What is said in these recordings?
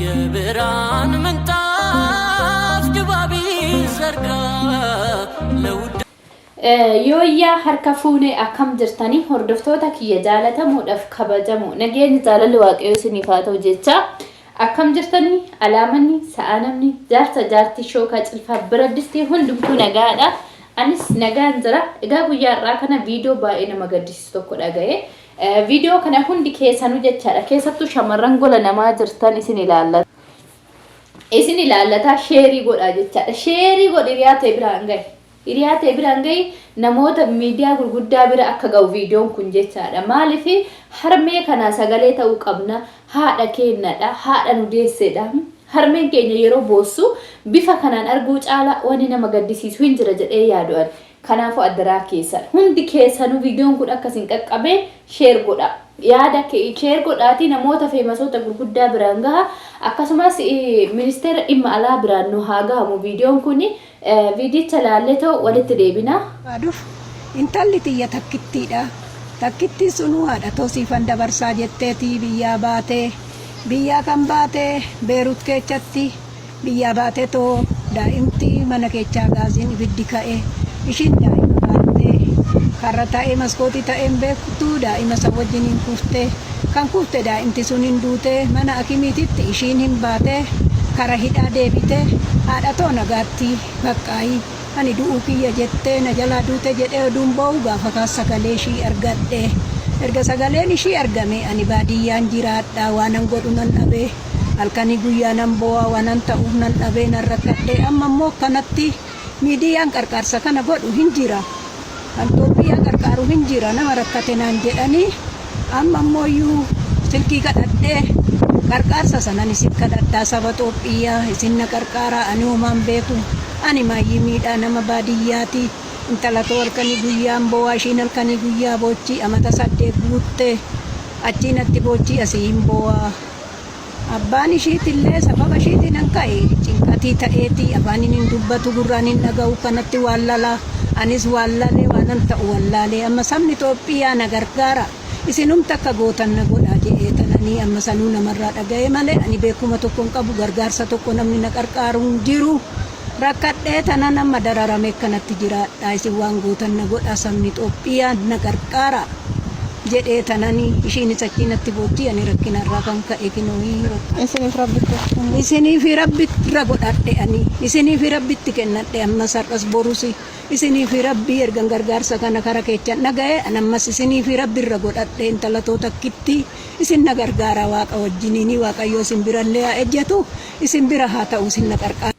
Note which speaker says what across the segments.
Speaker 1: የብርሃን ምንጣፍ ድባብ ይዘርጋ ለውድ
Speaker 2: Yooyyaa harka fuunee akkam jirtanii hordoftoota kiyya jaalatamuudhaaf kabajamoo nageenyi jaalalli waaqayyoo isiniif haa ta'u jecha akkam jirtanii alaamanni sa'anamni jaarsa jaartii shookaa cilfaa biradistii hundumtuu nagaadha anis nagaan jira egaa guyyaa irraa kana viidiyoo baay'ee nama gaddisiisu tokko dhaga'e viidiyoo kana hundi keessanuu jechaadha keessattuu shamarran gola namaa jirtan isin ilaallata sheerii godhaa jechaadha sheerii godhi riyaate biraan gahe Iriyaate biraan gahi namoota miidiyaa gurguddaa bira akka ga'u viidiyoon kun jechaadha. Maaliif harmee kana sagalee ta'uu qabna haadha keenyadha haadha nu deessedha. Harmeen keenya yeroo boossu bifa kanaan arguu caala wani nama gaddisiisu hin jira jedhee yaadu'an. Kanaafuu addaraa keessan hundi keessanuu viidiyoon kun akkasiin qaqqabee sheer godha. Yaada sheer godhaati namoota feemasoota gurguddaa biraan gaha akkasumas ministeera dhimma alaa biraan nu haa gahamu viidiyoon kun viidicha laallee ta'u walitti deebina.
Speaker 3: Aduuf intalli tiyya takkittiidha. Takkittiin sunu haadha toosiifan dabarsaa jetteetii biyyaa baatee biyyaa kan baatee Beerut keessatti biyyaa baatee too daa'imti mana keessaa gaaziin ibiddi ka'e ishiin daa'ima baattee karra ta'ee maskootii ta'een beektu daa'ima isa wajjiniin kuuftee kan kuufte daa'imti sun hin duute mana akimiititti ishiin hin baate kara hidhaa deebite haadha too nagaatti baqqaayi ani du'uu kiyya jettee na jalaa duute jedhee oduun ba'u gaafa kaas sagalee ishii argadhe erga sagaleen ishii argame ani baadiyyaan jiraadha waanan godhu nan dhabee halkanii guyyaa nan bo'aa waanan ta'uuf nan dhabee nan rakkadhe amma immoo kanatti miidiyaan qarqaarsa kana godhu hin jira kan Itoophiyaa qarqaaru hin jira nama rakkate naan jedhanii amma immooyyuu silkii kadhadhee qarqaarsa sanan isin kadhadhaa saba Itoophiyaa isin na qarqaaraa ani uumaan beeku ani maayyii miidhaa nama baadiyyaati intala too halkanii guyyaan bo'aa ishiin halkanii guyyaa boochii amata 8 guutte achiinatti boochii asii hin bo'aa abbaan ishiitillee sababa ishiitiin an ka'e cinqatii ta'eeti afaanin hin dubbatu gurraan hin dhaga'u kanatti wallala anis wallalee waanan ta'u wallaalee amma sabni Itoophiyaa na gargaara isinumta akka gootan na godhaa jedhee tananii amma sanuu namarraa dhaga'e malee ani beekuma tokko hin qabu gargaarsa tokko namni na qarqaaru hin jiru rakkadhee tana nama dararame kanatti jiraadha isin waan gootan na godhaa sabni Itoophiyaa na gargaara jedhee tananii ishiinis achiinatti boochii ani rakkinarraa kan ka'e kinooyii isiniif rabbirra godhadhe ani isiniif rabbitti kennadhe ammas har'as borusi isiniif rabbii ergan gargaarsa kana kara keechan naga'e anammas isiniif rabbirra godhadhe intala too takkitti isin na gargaara waaqa wajjiniini waaqayyo isin birallee haa ejjatu isin bira haa ta'u isin na qarqaara.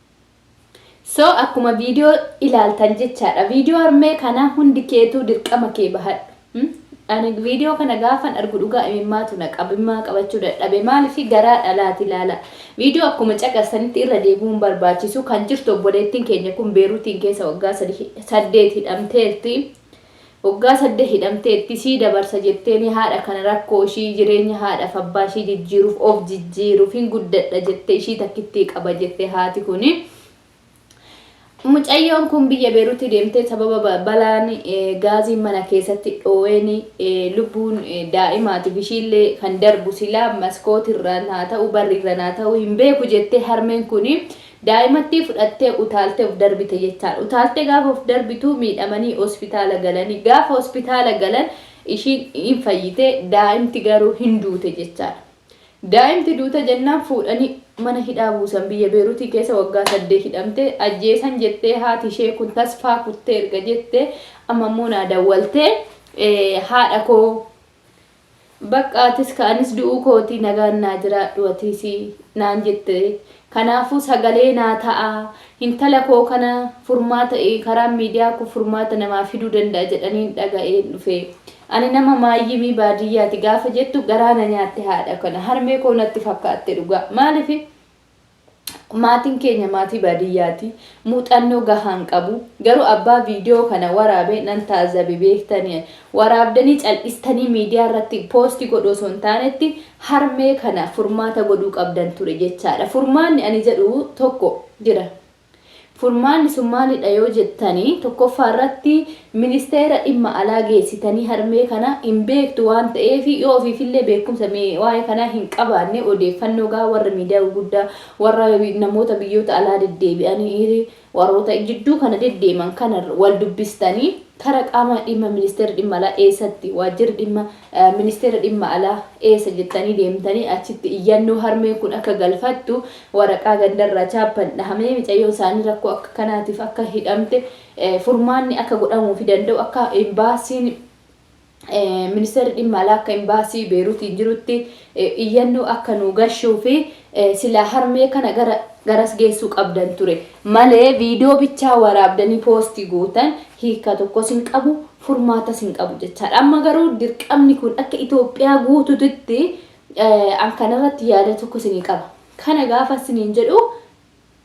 Speaker 2: So akkuma viidiyoo ilaaltan jechaadha viidiyoo harmee kana hundi keetuu dirqama kee bahadhu. Ani viidiyoo kana gaafan argu dhugaa imimmaatu na qabimmaa qabachuu dadhabe maaliif garaa dhalaati ilaala viidiyoo akkuma caqasanitti irra deebi'uun barbaachisu kan jirtu obboleettiin keenya kun Beeruutiin keessa waggaa 8 hidhamteetti waggaa 8 hidhamteetti sii dabarsa jetteeni haadha kana rakkoo ishii jireenya haadhaaf abbaa ishii jijjiiruuf of jijjiiruuf hin guddadha jettee ishii takkittii qaba jettee haati kuni Mucayyoon kun biyya Beeruutti deemtee sababa balaan gaazii mana keessatti dhoowweeni lubbuun daa'imaatiif ishiillee kan darbu silaa maskootirraan haa ta'u barriirraan haa ta'u hin beeku jettee harmeen kun daa'imatti fudhattee utaaltee of darbite jechaadha. Utaaltee gaafa of darbitu miidhamanii hospitaala galanii gaafa hospitaala galan ishiin hin fayyite daa'imti garuu hin duute jechaadha. Daa'imti duuta jennaan fuudhanii mana hidhaa buusan biyya Beeruutii keessa waggaa 8 hidhamte ajjeesan jettee haati ishee kun tasfaa kuttee erga jettee amma immoo naa dawwaltee haadha koo baqqaatis kaanis du'uu kootii nagaan naa jiraadhu atiis naan jette kanaafuu sagalee naa ta'a intala koo kana furmaata karaa miidiyaa koo furmaata namaa fiduu danda'a jedhanii dhaga'ee dhufe. Ani nama maayyimii baadiyyaati gaafa jettu garaana nyaatte haadha kana harmee koo natti fakkaatte dhugaa maaliif maatiin keenya maatii baadiyyaati muuxannoo gahaan qabu garuu abbaa viidiyoo kana waraabee nan taazabe beektanii waraabdanii cal'istanii miidiyaa irratti poosti godhoo son taanetti harmee kana furmaata godhuu qabdan ture jechaadha furmaanni ani jedhu tokko jira furmaanni sun maalidha yoo jettanii tokkoffaa irratti ministeera dhimma alaa geessitanii harmee kana hin beektu waan ta'eef yoo ofiifillee beekumsa waa'ee kanaa hin qabaanne odeeffannoo gaa warra miidiyaa gurguddaa warra namoota biyyoota alaa deddeebi'anii warroota jidduu kana deddeeman kana wal dubbistanii kara qaama dhimma ministeera dhimma alaa eessatti waajjirri dhimma ministeera dhimma alaa eessa jettanii deemtanii achitti iyyannoo harmee kun akka galfattu waraqaa gandarraa chaappan dhahamee mucayyoo isaanii rakkoo akka kanaatiif akka hidhamte furmaanni akka godhamuu fi danda'u akka imbaasiin ministeera dhimma alaa akka imbaasii Beeruutiin jirutti iyyannoo akka nu gashuu fi sila harmee kana garas geessuu qabdan ture malee viidiyoo bichaa waraabdanii poostii gootan hiika tokkos hin qabu furmaatas hin qabu jechaadha. Amma garuu dirqamni kun akka Itoophiyaa guutuutti an kanarratti yaada tokko isinii qaba. Kana gaafa isiniin jedhu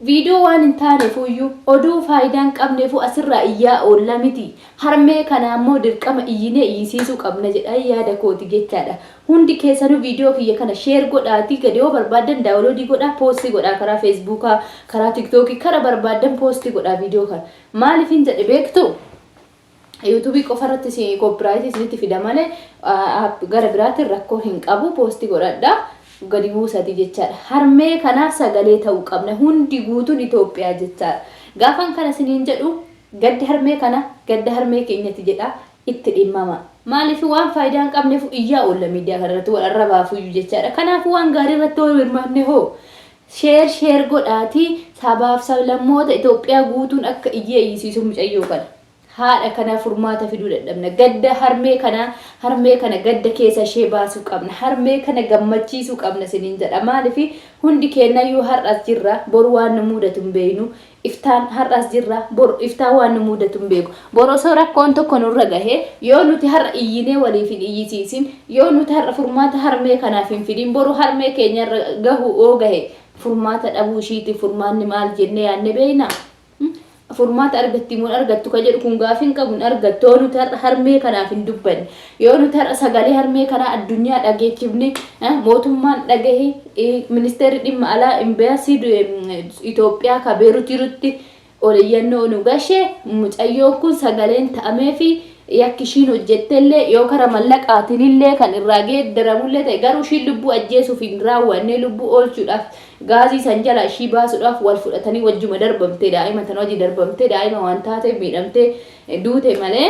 Speaker 2: viidiyoo waan hin taaneefuyyuu oduu faayidaan qabneefu asirraa iyyaa oolla miti. Harmee kana ammoo dirqama iyyinee iyyisiisuu qabna jedha yaada kooti jechaadha. Hundi keessanuu viidiyoo kiyya kana sheer godhaatii gadi yoo barbaadan daawuloodii godhaa poostii godhaa karaa feesbuukaa karaa tiktookii karaa barbaadan poostii godhaa viidiyoo kana. Maaliifin jedhe beektu? YouTube qofarratti si copyright isinitti fida malee gara biraatiin rakkoo hin qabu poostii godhadhaa. Gadi buusati jechaadha. Harmee kanaaf sagalee ta'uu qabna. Hundi guutuun Itoophiyaa jechaadha. Gaafan kana isiniin jedhu gaddi harmee kana gadda harmee keenyatti jedha itti dhimmama. Maaliif waan faayidaa hin qabneef iyyaa oolla miidiyaa kanarratti wal arrabaafuyyuu jechaadha. Kanaaf waan gaarii irratti wal hirmaanne hoo sheer godhaatii sabaaf sablammoota Itoophiyaa guutuun akka iyyee iyyisiisu mucayyoo kana. Haadha kana furmaata fiduu dadhabna. Gadda harmee kana gadda keessa ishee baasuu qabna. Harmee kana gammachiisuu qabna isiniin jedha. Maaliif hundi kennayyuu har'as jirra boru waan nu mudatu hin beeknu. Iftaan har'as jirra boru iftaan waan nu mudatu hin beeku. Boru osoo rakkoon tokko nurra gahe yoo nuti har'a iyyinee waliif hin iyyisiisin yoo nuti har'a furmaata harmee kanaaf hin fidin boru harmee keenya gahu oo gahe furmaata dhabuu ishiitiif furmaanni maal jennee yaadne beekna. Furmaata argatti mun argattu ka jedhu kun gaafin qabun argattu yoo nuti harmee kanaaf hin dubbanne yoo nuti sagalee harmee kana addunyaa dhageechifne mootummaan dhagahe ministeerri dhimma alaa imbaasii Itoophiyaa ka Beeruut jirutti oliyyannoo nu gashe mucayyoon kun sagaleen ta'amee fi yakki ishiin hojjettellee yoo kara mallaqaatinillee kan irraa geeddaramullee ta'e garuu ishiin lubbuu ajjeesuuf hin raawwanne lubbuu oolchuudhaaf gaazii san jala ishii baasuudhaaf wal fudhatanii wajjuma darbamtee daa'ima tan hojii darbamtee daa'ima waan taate miidhamtee duute malee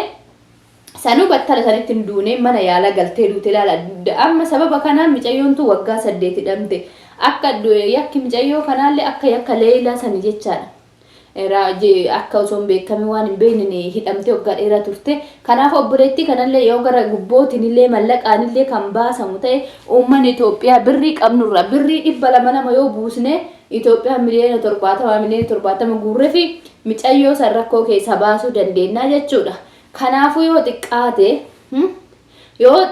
Speaker 2: sanuu battala sanitti hin duune mana yaala galtee duute ilaala. Amma sababa kanaan mucayyoontu waggaa 8 hidhamte akka yakki mucayyoo kanaallee akka yakka leelaa sani jechaadha. Akka osoo hin beekame waan hin beekne hidhamte waggaa dheeraa turte. Kanaaf obboleettii kanallee yoo gara gubbootinillee mallaqaanillee kan baasamu ta'e uummanni Itoophiyaa birrii qabnurra birrii 200 yoo buusne Itoophiyaa miliyoona 70 guurree fi mucayyoo san rakkoo keessa baasuu dandeenya jechuudha. Kanaafuu yoo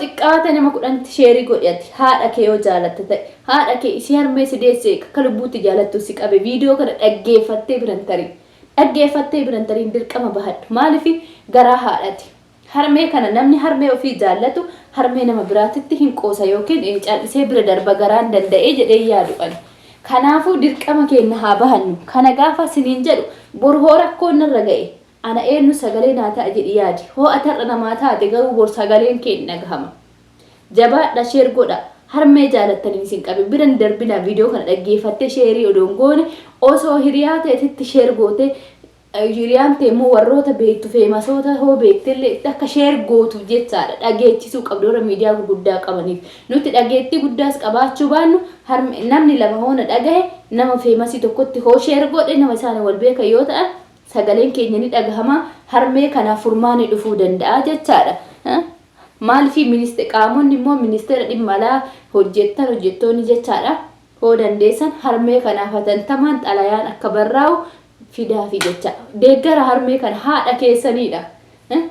Speaker 2: xiqqaate nama 10 sheerii godhati haadha kee yoo jaalatte ta'e haadha kee isii harmee si deesse akka lubbuutti jaalattu si qabe viidiyoo kana dhaggeeffattee birantarii dirqama bahadhu. Maaliif garaa haadhati harmee kana namni harmee ofii jaallatu harmee nama biraatitti hin qoosa yookiin callisee bira darba garaan danda'ee jedhee yaadu'an. Kanaafuu dirqama keenya haa bahannu. Kana gaafa siniin jedhu bor hoo rakkoon narra ga'e ana eenyu sagalee naa ta'a jedhi yaadi. Hoo atarra namaa taate garuu bor sagaleen keenya dhagahama. Jabaadha sheer godha. Harmee jaalattanii isin qabe biran darbina viidiyoo kana dhaggeeffattee sheerii odoon goone osoo hiriyaa ta'etti sheer goote hiriyaan teemmoo warroota beektu feemasoota hoo beektillee akka sheer gootu jechaadha. Dhageechisuu qabdu warra miidiyaa gurguddaa qabaniif. Nuti dhageettii guddaas qabaachuu baannu namni lama hoona dhagahe nama feemasii tokkotti hoo sheer godhe nama isaanii wal beekan yoo ta'an sagaleen keenya ni dhagahama harmee kanaaf furmaani dhufuu danda'a jechaadha. Maaliif qaamonni immoo ministeera dhimma alaa hojjettoonni jechaadha. Hoo dandeessan harmee kanaaf hatantamaan xalayaan akka barraa'u fidaafi jecha. Deeggara harmee kana haadha keessanidha.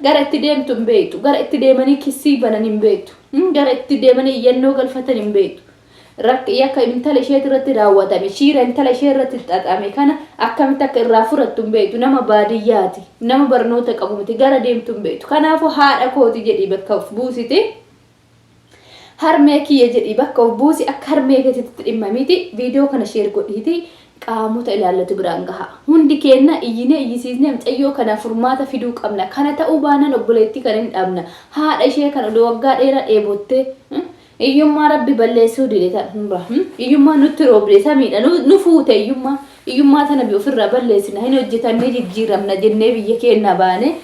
Speaker 2: Gara itti deemtu hin beektu. Gara itti deemanii kissii banan hin beektu. Gara itti deemanii iyyannoo galfatan hin beektu. Yakka intala ishee irratti raawwatame shiira intala ishee irratti xaxame kana akkamitti akka irraa furattu hin beektu. Nama baadiyyaati. Nama barnoota qabu miti gara deemtu hin beektu. Kanaafuu haadha kooti jedhii bakka of buusiti. Harmee kiyya jedhii bakka of buusi akka harmee keetitti dhimma miti. Viidiyoo kana sheer godhiiti. qaamota ilaallatu biraan gaha. Hundi kenna iyyine iyyisiisne mucayyoo kana furmaata fiduu qabna. Kana ta'uu baanaan obboleettii kan hin dhabna. Haadha ishee kan odoo waggaa dheeraa dheebottee iyyummaa rabbi balleessuu didee iyyummaa nutti roobde samiidha nu fuute iyyummaa tana bi ofirraa balleessina hin hojjetannee jijjiiramna jennee biyya keenya baane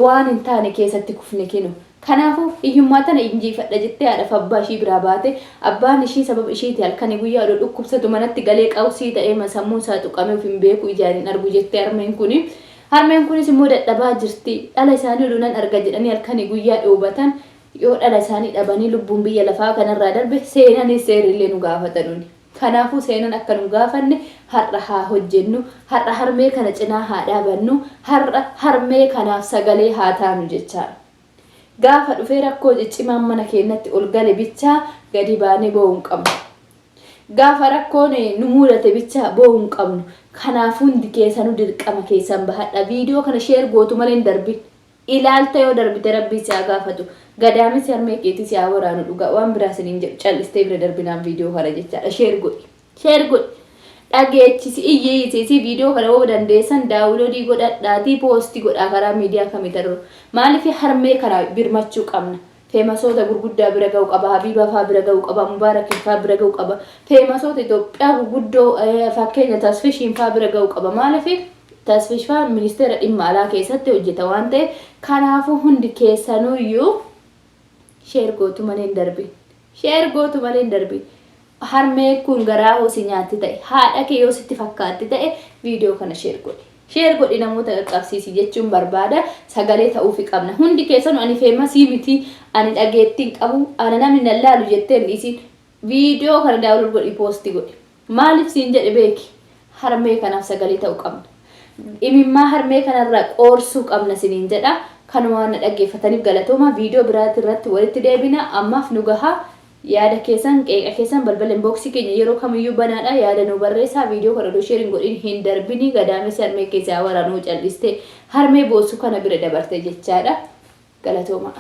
Speaker 2: waan hin taane keessatti kufne kennu. Kanaafu iyyummaa tana injifadha jettee haadhaaf abbaa ishii biraa baate abbaan ishii sababa ishiiti halkanii guyyaa odoo dhukkubsatu manatti galee qawsii ta'ee sammuun isaa tuqamee of hin beeku ijaaniin argu jettee harmeen kunis immoo dadhabaa jirti. Dhala isaanii oduunan arga jedhanii halkanii guyyaa dhoobatan yoo dhala isaanii dhabanii lubbuun biyya lafaa kanarraa darbe seenanis seerillee nu gaafatanuuni. Kanaafuu seenan akka nu gaafanne har'a haa hojjennu, har'a harmee kana cinaa haa dhaabannu, har'a harmee kanaaf sagalee haa taanu jechaadha. Gaafa dhufee rakkoo ciccimaan mana keenyatti ol gale bichaa gadi baanee boo'uu hin qabnu. Gaafa rakkoon nu mudate bichaa boo'uu hin qabnu. Kanaafuu hundi keessanuu dirqama keessan bahadha. Viidiyoo kana sheer gootu malee hin darbin. Ilaalta yoo darbite rabbii si haa gaafatu. Gadaamis harmee keetii si haa waraanu dhugaa waan biraa isiniin jedhu callistee bira darbinaan viidiyoo kana jechaadha. Sheer godhi. Sheer godhi. Dhageechisi iyyisiisi viidiyoo kana yoo dandeessan daawuloodii godhadhaatii poostii godhaa karaa miidiyaa kamiitarra. Maaliif harmee kana birmachuu qabna? Feemasoota gurguddaa bira ga'u qaba, Habiibaa fa'aa bira ga'u qaba, Mubaarakii fa'aa bira ga'u qaba. Feemasoota Itoophiyaa gurguddoo fakkeenya Tasfishiin fa'aa bira ga'u qaba. Maaliif Tasfish fa'aa ministeera dhimma alaa keessatti hojjeta waan ta'eef kanaafuu hundi keessanuyyuu sheer gootu malee hin darbin. Sheer gootu malee hin darbin. Harmee kun garaa hosi nyaatti ta'e haadha kee yoo sitti fakkaatti ta'e viidiyoo kana sheer godhi. Sheer godhi namoota qaqqabsiisi jechuun barbaada. Sagalee ta'uufi qabna. Hundi keessanuu ani feemasii miti, ani dhageettiin qabu, ani namni na laalu jettee hin dhiisin. Viidiyoo kana daawwachuu godhi poostii godhi. Maaliif siin jedhe beeki? Harmee kanaaf sagalee ta'uu qabna. Imimmaa harmee kanarraa qoorsuu qabna siniin jedha. Kanuma na dhaggeeffataniif galatooma. Viidiyoo biraatti irratti walitti deebina. Ammaaf nu gahaa. Yaada keessan qeeqa keessan balbala inboxii keenya yeroo kamiyyuu banaadha. Yaada nu barreessaa. Viidiyoo kana sheeriin godhin hin darbini. Gadaames harmee keessaa waraanuu callistee harmee boosuu kana bira dabarte jechaadha. Galatooma.